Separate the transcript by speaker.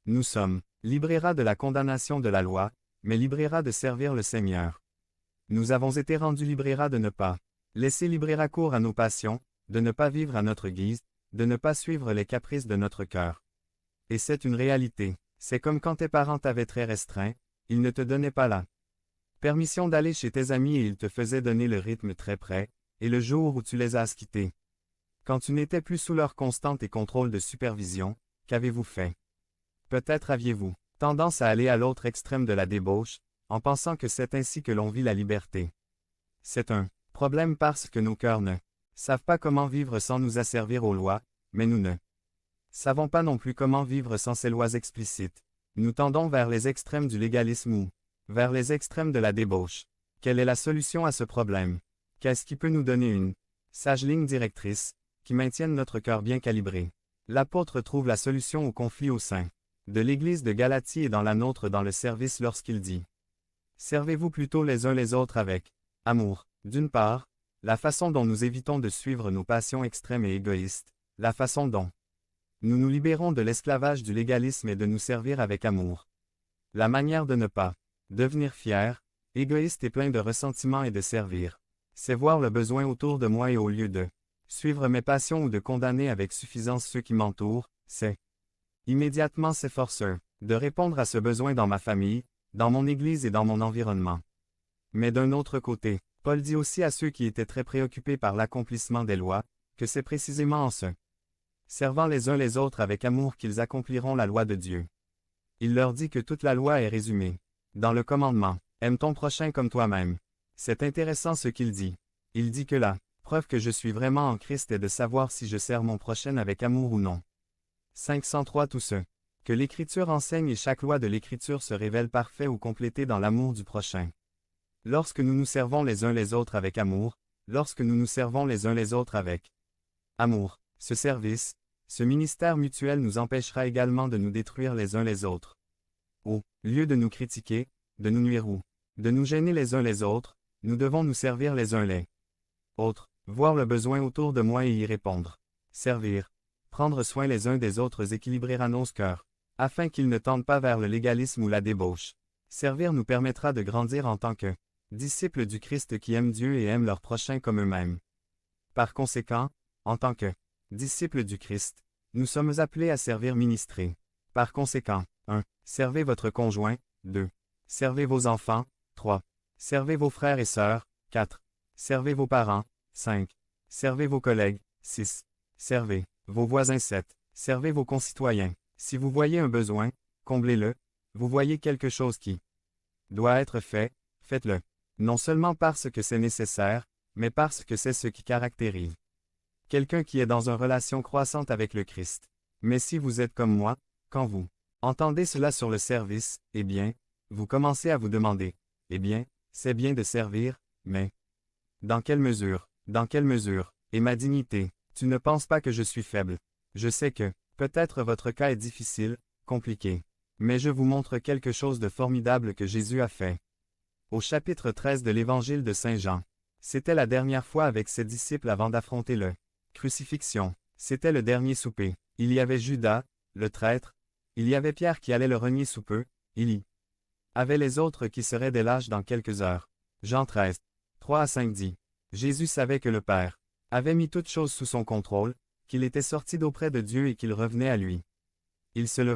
Speaker 1: Nous sommes libérés de la condamnation de la loi, mais libérés de servir le Seigneur. Nous avons été rendus libérés de ne pas laisser libre cours à nos passions, de ne pas vivre à notre guise, de ne pas suivre les caprices de notre cœur. Et c'est une réalité. C'est comme quand tes parents t'avaient très restreint, ils ne te donnaient pas la permission d'aller chez tes amis et ils te faisaient donner le rythme très près, et le jour où tu les as quittés. Quand tu n'étais plus sous leur constante et contrôle de supervision, qu'avez-vous fait? Peut-être aviez-vous tendance à aller à l'autre extrême de la débauche, en pensant que c'est ainsi que l'on vit la liberté. C'est un problème parce que nos cœurs ne savent pas comment vivre sans nous asservir aux lois, mais nous ne savons pas non plus comment vivre sans ces lois explicites. Nous tendons vers les extrêmes du légalisme ou vers les extrêmes de la débauche. Quelle est la solution à ce problème? Qu'est-ce qui peut nous donner une sage ligne directrice, qui maintienne notre cœur bien calibré? L'apôtre trouve la solution au conflit au sein de l'Église de Galatie et dans la nôtre dans le service lorsqu'il dit: Servez-vous plutôt les uns les autres avec amour. D'une part, la façon dont nous évitons de suivre nos passions extrêmes et égoïstes, la façon dont nous nous libérons de l'esclavage du légalisme et de nous servir avec amour. La manière de ne pas devenir fier, égoïste et plein de ressentiment et de servir, c'est voir le besoin autour de moi et au lieu de suivre mes passions ou de condamner avec suffisance ceux qui m'entourent, c'est immédiatement s'efforcer de répondre à ce besoin dans ma famille, dans mon Église et dans mon environnement. Mais d'un autre côté, Paul dit aussi à ceux qui étaient très préoccupés par l'accomplissement des lois, que c'est précisément en se servant les uns les autres avec amour qu'ils accompliront la loi de Dieu. Il leur dit que toute la loi est résumée dans le commandement: aime ton prochain comme toi-même. C'est intéressant ce qu'il dit. Il dit que la preuve que je suis vraiment en Christ est de savoir si je sers mon prochain avec amour ou non. 503 Tout ce que l'Écriture enseigne et chaque loi de l'Écriture se révèle parfait ou complété dans l'amour du prochain. Lorsque nous nous servons les uns les autres avec amour, lorsque nous nous servons les uns les autres avec amour, ce service, ce ministère mutuel nous empêchera également de nous détruire les uns les autres. Au lieu de nous critiquer, de nous nuire ou de nous gêner les uns les autres, nous devons nous servir les uns les autres, voir le besoin autour de moi et y répondre. Servir, prendre soin les uns des autres équilibrera nos cœurs, afin qu'ils ne tendent pas vers le légalisme ou la débauche. Servir nous permettra de grandir en tant que disciples du Christ qui aiment Dieu et aiment leur prochain comme eux-mêmes. Par conséquent, en tant que disciples du Christ, nous sommes appelés à servir ministrer. Par conséquent, 1. Servez votre conjoint. 2. Servez vos enfants. 3. Servez vos frères et sœurs. 4. Servez vos parents. 5. Servez vos collègues. 6. Servez vos voisins. 7. Servez vos concitoyens. Si vous voyez un besoin, comblez-le. Vous voyez quelque chose qui doit être fait, faites-le. Non seulement parce que c'est nécessaire, mais parce que c'est ce qui caractérise quelqu'un qui est dans une relation croissante avec le Christ. Mais si vous êtes comme moi, quand vous entendez cela sur le service, eh bien, vous commencez à vous demander: eh bien, c'est bien de servir, mais dans quelle mesure? Dans quelle mesure? Et ma dignité? Tu ne penses pas que je suis faible? Je sais que, peut-être votre cas est difficile, compliqué. Mais je vous montre quelque chose de formidable que Jésus a fait. Au chapitre 13 de l'Évangile de Saint Jean. C'était la dernière fois avec ses disciples avant d'affronter le crucifixion. C'était le dernier souper. Il y avait Judas, le traître. Il y avait Pierre qui allait le renier sous peu. Il y avait les autres qui seraient des lâches dans quelques heures. Jean 13, 3 à 5 dit: Jésus savait que le Père avait mis toutes choses sous son contrôle, qu'il était sorti d'auprès de Dieu et qu'il revenait à lui. Il se leva.